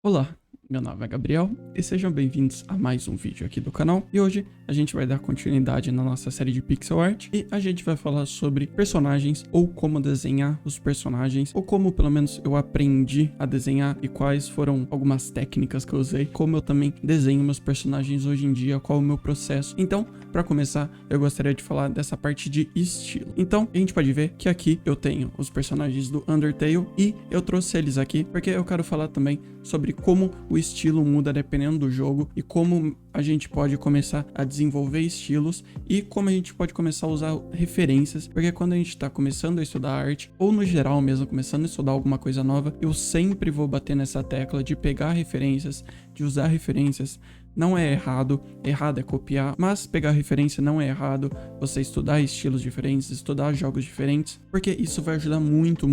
Olá, meu nome é Gabriel e sejam bem-vindos a mais um vídeo aqui do canal. E hoje a gente vai dar continuidade na nossa série de pixel art e a gente vai falar sobre personagens ou como desenhar os personagens, ou como pelo menos eu aprendi a desenhar e quais foram algumas técnicas que eu usei, como eu também desenho meus personagens hoje em dia, qual é o meu processo. Então, para começar, eu gostaria de falar dessa parte de estilo. Então, a gente pode ver que aqui eu tenho os personagens do Undertale e eu trouxe eles aqui porque eu quero falar também sobre como o estilo muda dependendo do jogo e como a gente pode começar a desenvolver estilos e como a gente pode começar a usar referências, porque quando a gente está começando a estudar arte, ou no geral mesmo, começando a estudar alguma coisa nova, eu sempre vou bater nessa tecla de pegar referências, de usar referências. Não é errado, errado é copiar, mas pegar referência não é errado, você estudar estilos diferentes, estudar jogos diferentes, porque isso vai ajudar muito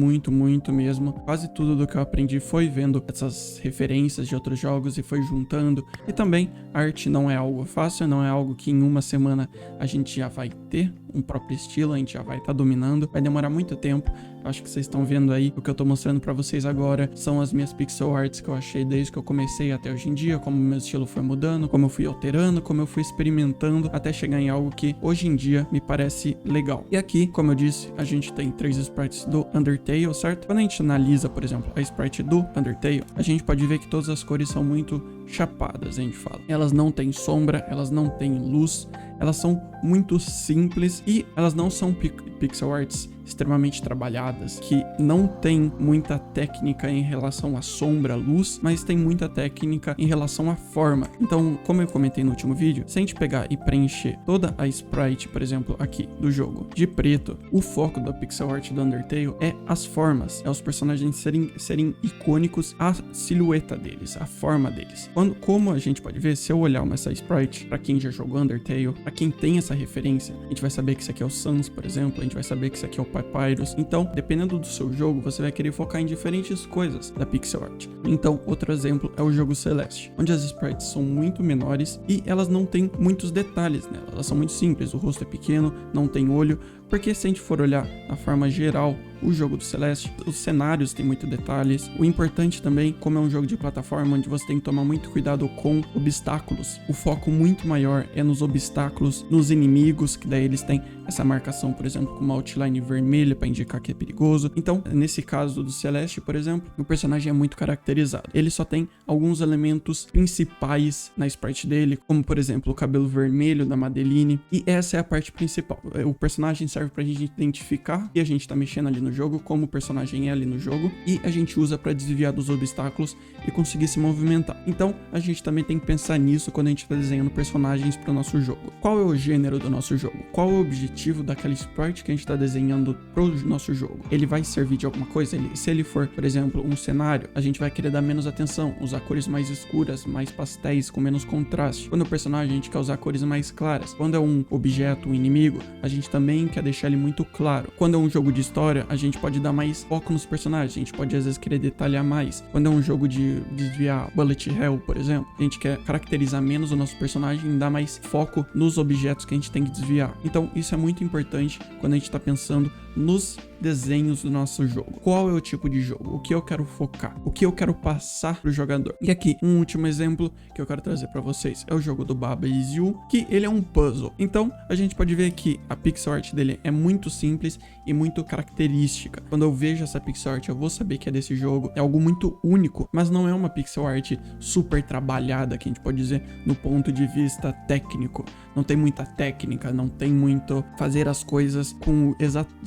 mesmo. Quase tudo do que eu aprendi foi vendo essas referências de outros jogos e foi juntando. E também, arte não é algo fácil, não é algo que em uma semana a gente já vai ter um próprio estilo, a gente já vai estar dominando, vai demorar muito tempo. Acho que vocês estão vendo aí, o que eu tô mostrando pra vocês agora são as minhas pixel arts que eu achei desde que eu comecei até hoje em dia, como o meu estilo foi mudando, como eu fui alterando, como eu fui experimentando, até chegar em algo que hoje em dia me parece legal. E aqui, como eu disse, a gente tem 3 sprites do Undertale, certo? Quando a gente analisa, por exemplo, a sprite do Undertale, a gente pode ver que todas as cores são muito chapadas, a gente fala. Elas não têm sombra, elas não têm luz, elas são muito simples e elas não são pixel arts extremamente trabalhadas, que não tem muita técnica em relação à sombra, luz, mas tem muita técnica em relação à forma. Então, como eu comentei no último vídeo, se a gente pegar e preencher toda a sprite, por exemplo, aqui do jogo, de preto, o foco da pixel art do Undertale é as formas, é os personagens serem icônicos, a silhueta deles, a forma deles. Como a gente pode ver, se eu olhar essa sprite, pra quem já jogou Undertale, pra quem tem essa referência, a gente vai saber que isso aqui é o Sans, por exemplo, a gente vai saber que isso aqui é o Papyrus. Então, dependendo do seu jogo, você vai querer focar em diferentes coisas da pixel art. Então, outro exemplo é o jogo Celeste, onde as sprites são muito menores e elas não têm muitos detalhes nela. Elas são muito simples, o rosto é pequeno, não tem olho, porque se a gente for olhar na forma geral, o jogo do Celeste, os cenários têm muitos detalhes. O importante também, como é um jogo de plataforma onde você tem que tomar muito cuidado com obstáculos, o foco muito maior é nos obstáculos, nos inimigos, que daí eles têm essa marcação, por exemplo, com uma outline vermelha para indicar que é perigoso. Então, nesse caso do Celeste, por exemplo, o personagem é muito caracterizado. Ele só tem alguns elementos principais na sprite dele, como por exemplo, o cabelo vermelho da Madeline, e essa é a parte principal. O personagem serve pra gente identificar que a gente tá mexendo ali no jogo, como o personagem é ali no jogo, e a gente usa pra desviar dos obstáculos e conseguir se movimentar. Então, a gente também tem que pensar nisso quando a gente tá desenhando personagens pro nosso jogo. Qual é o gênero do nosso jogo? Qual é o objetivo daquela sprite que a gente tá desenhando pro nosso jogo? Ele vai servir de alguma coisa? Se ele for, por exemplo, um cenário, a gente vai querer dar menos atenção, usar cores mais escuras, mais pastéis, com menos contraste. Quando o personagem, a gente quer usar cores mais claras. Quando é um objeto, um inimigo, a gente também quer deixar ele muito claro. Quando é um jogo de história, a gente pode dar mais foco nos personagens, a gente pode às vezes querer detalhar mais. Quando é um jogo de desviar bullet hell, por exemplo, a gente quer caracterizar menos o nosso personagem e dar mais foco nos objetos que a gente tem que desviar. Então isso é muito importante quando a gente tá pensando nos desenhos do nosso jogo. Qual é o tipo de jogo? O que eu quero focar? O que eu quero passar pro jogador? E aqui, um último exemplo que eu quero trazer para vocês é o jogo do Baba Is You, que ele é um puzzle. Então, a gente pode ver que a pixel art dele é muito simples e muito característica. Quando eu vejo essa pixel art, eu vou saber que é desse jogo. É algo muito único, mas não é uma pixel art super trabalhada, que a gente pode dizer no ponto de vista técnico. Não tem muita técnica, não tem muito fazer as coisas com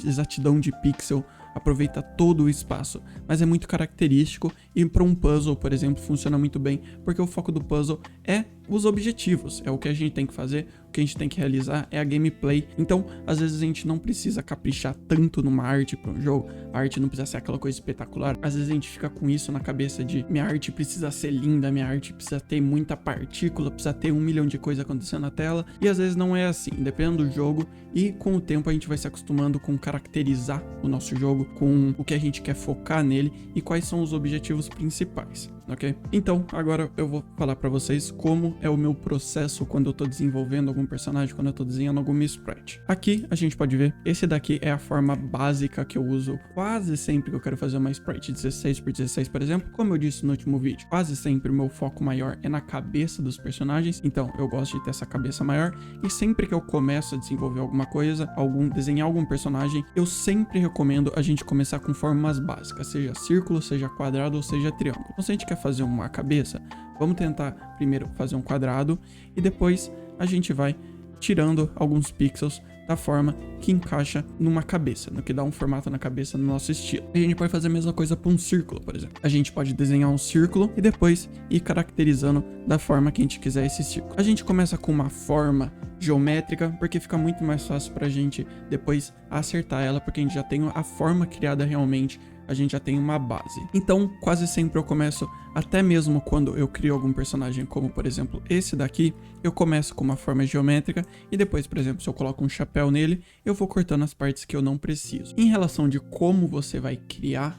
exatidão de pixel, aproveita todo o espaço, mas é muito característico e para um puzzle, por exemplo, funciona muito bem, porque o foco do puzzle é os objetivos, é o que a gente tem que fazer, o que a gente tem que realizar é a gameplay. Então, às vezes a gente não precisa caprichar tanto numa arte para um jogo, a arte não precisa ser aquela coisa espetacular. Às vezes a gente fica com isso na cabeça de minha arte precisa ser linda, minha arte precisa ter muita partícula, precisa ter 1 milhão de coisas acontecendo na tela, e às vezes não é assim, dependendo do jogo, e com o tempo a gente vai se acostumando com caracterizar o nosso jogo, com o que a gente quer focar nele e quais são os objetivos principais. ok? Então, agora eu vou falar pra vocês como é o meu processo quando eu tô desenvolvendo algum personagem, quando eu tô desenhando alguma sprite. Aqui a gente pode ver, esse daqui é a forma básica que eu uso quase sempre que eu quero fazer uma sprite 16x16, por exemplo. Como eu disse no último vídeo, quase sempre o meu foco maior é na cabeça dos personagens, então eu gosto de ter essa cabeça maior, e sempre que eu começo a desenvolver alguma coisa, desenhar algum personagem, eu sempre recomendo a gente começar com formas básicas, seja círculo, seja quadrado ou seja triângulo. Então se a gente quer fazer uma cabeça, vamos tentar primeiro fazer um quadrado e depois a gente vai tirando alguns pixels da forma que encaixa numa cabeça, no que dá um formato na cabeça no nosso estilo. A gente pode fazer a mesma coisa para um círculo, por exemplo. A gente pode desenhar um círculo e depois ir caracterizando da forma que a gente quiser esse círculo. A gente começa com uma forma geométrica, porque fica muito mais fácil pra gente depois acertar ela, porque a gente já tem a forma criada realmente, a gente já tem uma base. Então, quase sempre eu começo, até mesmo quando eu crio algum personagem, como por exemplo esse daqui, eu começo com uma forma geométrica e depois, por exemplo, se eu coloco um chapéu nele, eu vou cortando as partes que eu não preciso. Em relação de como você vai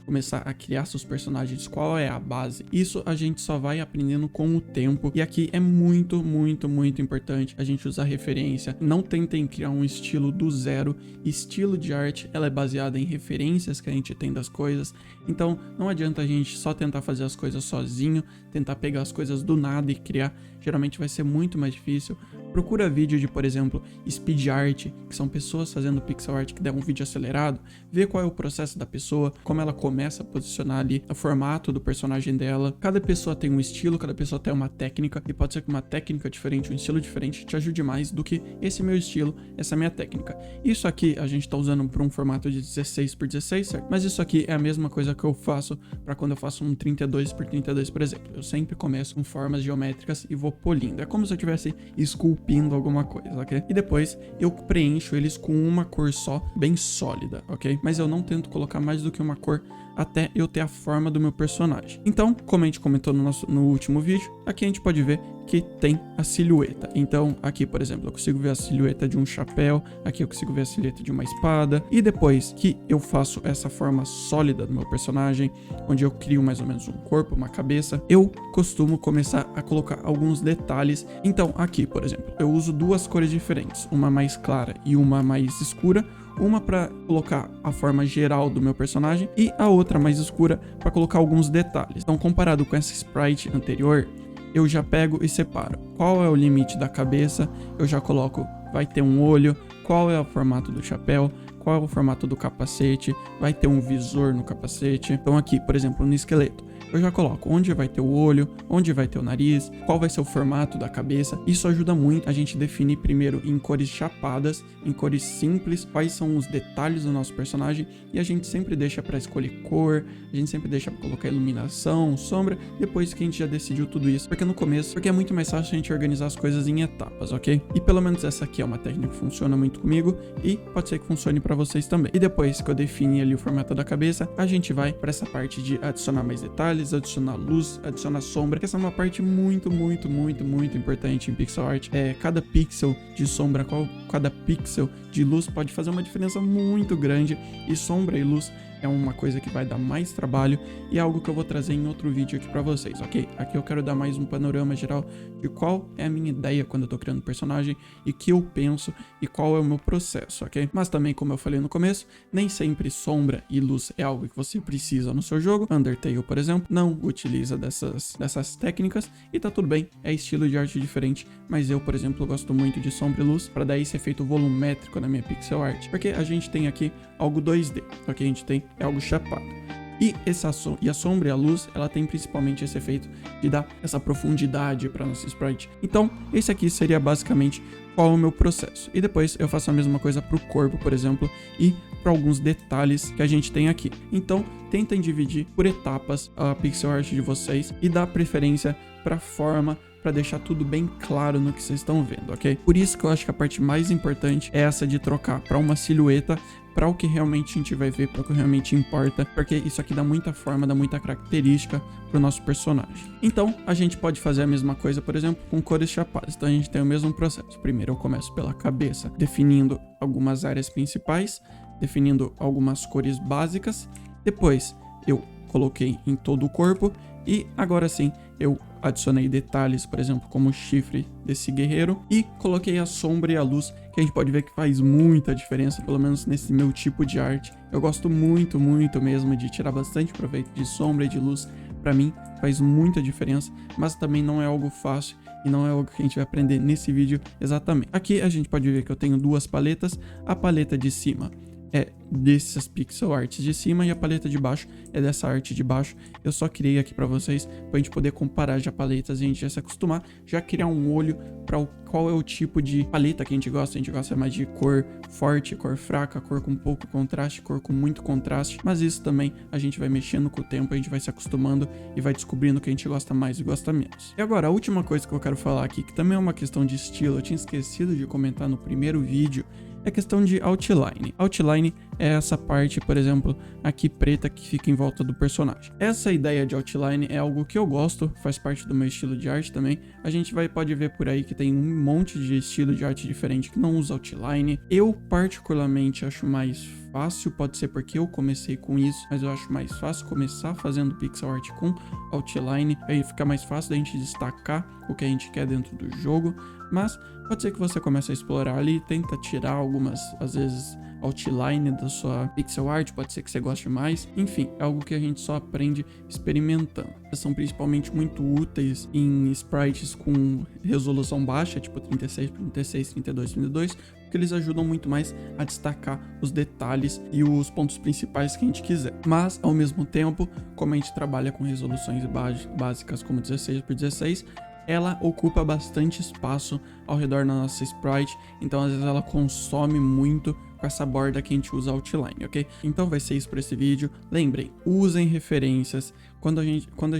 começar a criar seus personagens, qual é a base, isso a gente só vai aprendendo com o tempo, e aqui é muito, muito, muito importante a gente usar referência. Não tentem criar um estilo do zero. Estilo de arte, ela é baseada em referências que a gente tem das coisas, então não adianta a gente só tentar fazer as coisas sozinho, tentar pegar as coisas do nada e criar, geralmente vai ser muito mais difícil. Procura vídeo de, por exemplo, speed art, que são pessoas fazendo pixel art que dão um vídeo acelerado, vê qual é o processo da pessoa, como ela começa a posicionar ali o formato do personagem dela. Cada pessoa tem um estilo, cada pessoa tem uma técnica, e pode ser que uma técnica diferente, um estilo diferente te ajude mais do que esse meu estilo, essa minha técnica. Isso aqui a gente tá usando para um formato de 16x16, certo? Mas isso aqui é a mesma coisa que eu faço para quando eu faço um 32x32, por exemplo. Eu sempre começo com formas geométricas e vou polindo. É como se eu estivesse esculpindo alguma coisa, ok? E depois eu preencho eles com uma cor só, bem sólida, ok? Mas eu não tento colocar mais do que uma cor até eu ter a forma do meu personagem. Então, como a gente comentou no último vídeo, aqui a gente pode ver que tem a silhueta. Então, aqui, por exemplo, eu consigo ver a silhueta de um chapéu, aqui eu consigo ver a silhueta de uma espada, e depois que eu faço essa forma sólida do meu personagem, onde eu crio mais ou menos um corpo, uma cabeça, eu costumo começar a colocar alguns detalhes. Então, aqui, por exemplo, eu uso duas cores diferentes, uma mais clara e uma mais escura, uma para colocar a forma geral do meu personagem e a outra mais escura para colocar alguns detalhes. Então, comparado com essa sprite anterior, eu já pego e separo qual é o limite da cabeça, eu já coloco, vai ter um olho, qual é o formato do chapéu, qual é o formato do capacete, vai ter um visor no capacete. Então aqui, por exemplo, no esqueleto, eu já coloco onde vai ter o olho, onde vai ter o nariz, qual vai ser o formato da cabeça. Isso ajuda muito a gente definir primeiro em cores chapadas, em cores simples, quais são os detalhes do nosso personagem, e a gente sempre deixa para escolher cor, a gente sempre deixa para colocar iluminação, sombra, depois que a gente já decidiu tudo isso, porque no começo, porque é muito mais fácil a gente organizar as coisas em etapas, ok? E pelo menos essa aqui é uma técnica que funciona muito comigo e pode ser que funcione para vocês também. E depois que eu defini ali o formato da cabeça, a gente vai para essa parte de adicionar mais detalhes, adicionar luz, adicionar sombra, que essa é uma parte muito, muito, muito, muito importante em pixel art. Cada pixel de sombra, cada pixel de luz pode fazer uma diferença muito grande, e sombra e luz é uma coisa que vai dar mais trabalho e é algo que eu vou trazer em outro vídeo aqui pra vocês, ok? Aqui eu quero dar mais um panorama geral de qual é a minha ideia quando eu tô criando personagem e que eu penso e qual é o meu processo, ok? Mas também, como eu falei no começo, nem sempre sombra e luz é algo que você precisa no seu jogo. Undertale, por exemplo, não utiliza dessas técnicas e tá tudo bem, é estilo de arte diferente, mas eu, por exemplo, gosto muito de sombra e luz para daí ser feito volumétrico na minha pixel art, porque a gente tem aqui algo 2D, ok? A gente tem algo chapado. E a sombra e a luz, ela tem principalmente esse efeito de dar essa profundidade para nossa sprite. Então, esse aqui seria basicamente qual é o meu processo. E depois eu faço a mesma coisa para o corpo, por exemplo, e para alguns detalhes que a gente tem aqui. Então, tentem dividir por etapas a pixel art de vocês e dar preferência para forma, para deixar tudo bem claro no que vocês estão vendo, ok? Por isso que eu acho que a parte mais importante é essa de trocar para uma silhueta, para o que realmente a gente vai ver, para o que realmente importa, porque isso aqui dá muita forma, dá muita característica para o nosso personagem. Então, a gente pode fazer a mesma coisa, por exemplo, com cores chapadas. Então, a gente tem o mesmo processo. Primeiro, eu começo pela cabeça, definindo algumas áreas principais, definindo algumas cores básicas. Depois, eu coloquei em todo o corpo E agora sim, eu adicionei detalhes, por exemplo, como o chifre desse guerreiro, e coloquei a sombra e a luz, que a gente pode ver que faz muita diferença, pelo menos nesse meu tipo de arte. Eu gosto muito mesmo de tirar bastante proveito de sombra e de luz. Pra mim faz muita diferença, mas também não é algo fácil e não é algo que a gente vai aprender nesse vídeo exatamente. Aqui a gente pode ver que eu tenho duas paletas, a paleta de cima é dessas pixel arts de cima e a paleta de baixo é dessa arte de baixo. Eu só criei aqui pra vocês, pra gente poder comparar já paletas e a gente já se acostumar, já criar um olho pra qual é o tipo de paleta que a gente gosta. A gente gosta mais de cor forte, cor fraca, cor com pouco contraste, cor com muito contraste, mas isso também a gente vai mexendo com o tempo, a gente vai se acostumando e vai descobrindo o que a gente gosta mais e gosta menos. E agora, a última coisa que eu quero falar aqui, que também é uma questão de estilo, eu tinha esquecido de comentar no primeiro vídeo, é questão de outline. Outline é essa parte, por exemplo, aqui preta que fica em volta do personagem. Essa ideia de outline é algo que eu gosto, faz parte do meu estilo de arte também. A gente pode ver por aí que tem um monte de estilo de arte diferente que não usa outline. Eu particularmente acho mais fácil, pode ser porque eu comecei com isso, mas eu acho mais fácil começar fazendo pixel art com outline, aí fica mais fácil da gente destacar o que a gente quer dentro do jogo, mas pode ser que você comece a explorar ali, tenta tirar algumas, às vezes, outline da sua pixel art, pode ser que você goste mais, enfim, é algo que a gente só aprende experimentando. Elas são principalmente muito úteis em sprites com resolução baixa, tipo 36 por 36, 32 por 32, porque eles ajudam muito mais a destacar os detalhes e os pontos principais que a gente quiser. Mas, ao mesmo tempo, como a gente trabalha com resoluções básicas como 16 por 16, ela ocupa bastante espaço ao redor da nossa sprite, então às vezes ela consome muito com essa borda que a gente usa outline, ok? Então vai ser isso para esse vídeo. Lembrem, usem referências quando a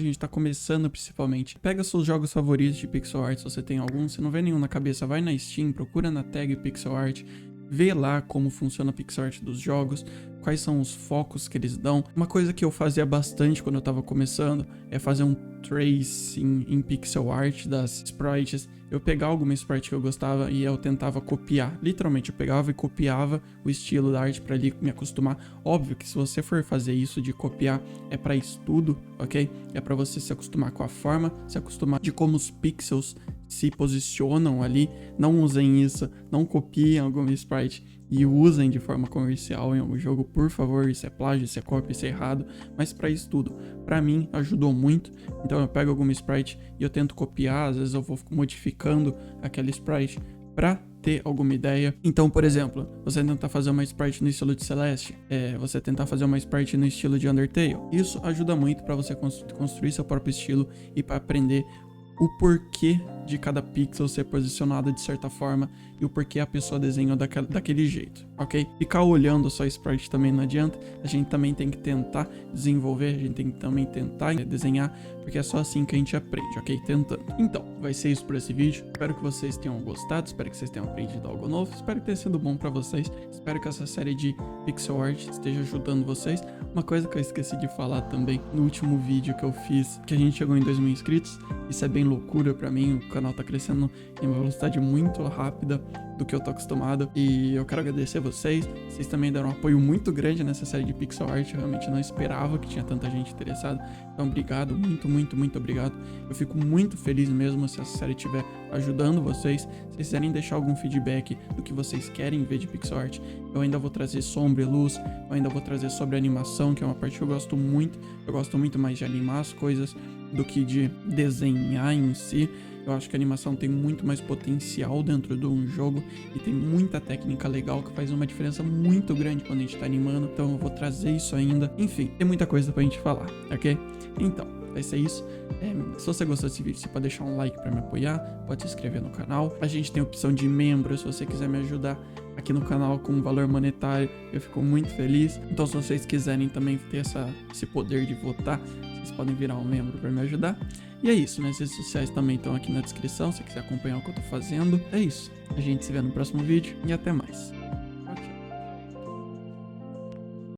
gente tá começando, principalmente. Pega seus jogos favoritos de pixel art, se você tem algum, se não vê nenhum na cabeça, vai na Steam, procura na tag pixel art, vê lá como funciona a pixel art dos jogos, quais são os focos que eles dão. Uma coisa que eu fazia bastante quando eu tava começando é fazer um tracing em pixel art das sprites. Eu pegava alguma sprite que eu gostava e eu tentava copiar. Literalmente, eu pegava e copiava o estilo da arte pra ali me acostumar. Óbvio que se você for fazer isso de copiar, é pra estudo, ok? É pra você se acostumar com a forma, se acostumar de como os pixels se posicionam ali. Não usem isso, não copiem alguma sprite e usem de forma comercial em algum jogo, por favor. Isso é plágio, isso é cópia, isso é errado, mas para isso tudo, para mim ajudou muito. Então eu pego alguma sprite e eu tento copiar, às vezes eu vou modificando aquela sprite para ter alguma ideia. Então, por exemplo, você tentar fazer uma sprite no estilo de Celeste, você tentar fazer uma sprite no estilo de Undertale, isso ajuda muito para você construir seu próprio estilo e para aprender o porquê de cada pixel ser posicionado de certa forma e o porquê a pessoa desenhou daquele jeito, ok? Ficar olhando só sprite também não adianta, a gente também tem que tentar desenvolver, a gente tem que também tentar desenhar, porque é só assim que a gente aprende, ok? Tentando. Então, vai ser isso por esse vídeo, espero que vocês tenham gostado, espero que vocês tenham aprendido algo novo, espero que tenha sido bom pra vocês, espero que essa série de pixel art esteja ajudando vocês. Uma coisa que eu esqueci de falar também no último vídeo que eu fiz, que a gente chegou em 2.000 inscritos, isso é bem loucura pra mim, o canal tá crescendo em uma velocidade muito rápida do que eu tô acostumado, e eu quero agradecer vocês também deram um apoio muito grande nessa série de pixel art, eu realmente não esperava que tinha tanta gente interessada, então obrigado, muito obrigado, eu fico muito feliz mesmo se essa série estiver ajudando vocês. Se vocês quiserem deixar algum feedback do que vocês querem ver de pixel art, eu ainda vou trazer sombra e luz, eu ainda vou trazer sobre animação, que é uma parte que eu gosto muito mais de animar as coisas do que de desenhar em si. Eu acho que a animação tem muito mais potencial dentro de um jogo e tem muita técnica legal que faz uma diferença muito grande quando a gente tá animando, então eu vou trazer isso ainda. Enfim, tem muita coisa pra gente falar, ok? Então, vai ser isso. Se você gostou desse vídeo, você pode deixar um like pra me apoiar, pode se inscrever no canal. A gente tem a opção de membro, se você quiser me ajudar aqui no canal com um valor monetário, eu fico muito feliz. Então, se vocês quiserem também ter esse poder de votar, vocês podem virar um membro pra me ajudar. E é isso, minhas redes sociais também estão aqui na descrição, se você quiser acompanhar o que eu tô fazendo. É isso, a gente se vê no próximo vídeo e até mais.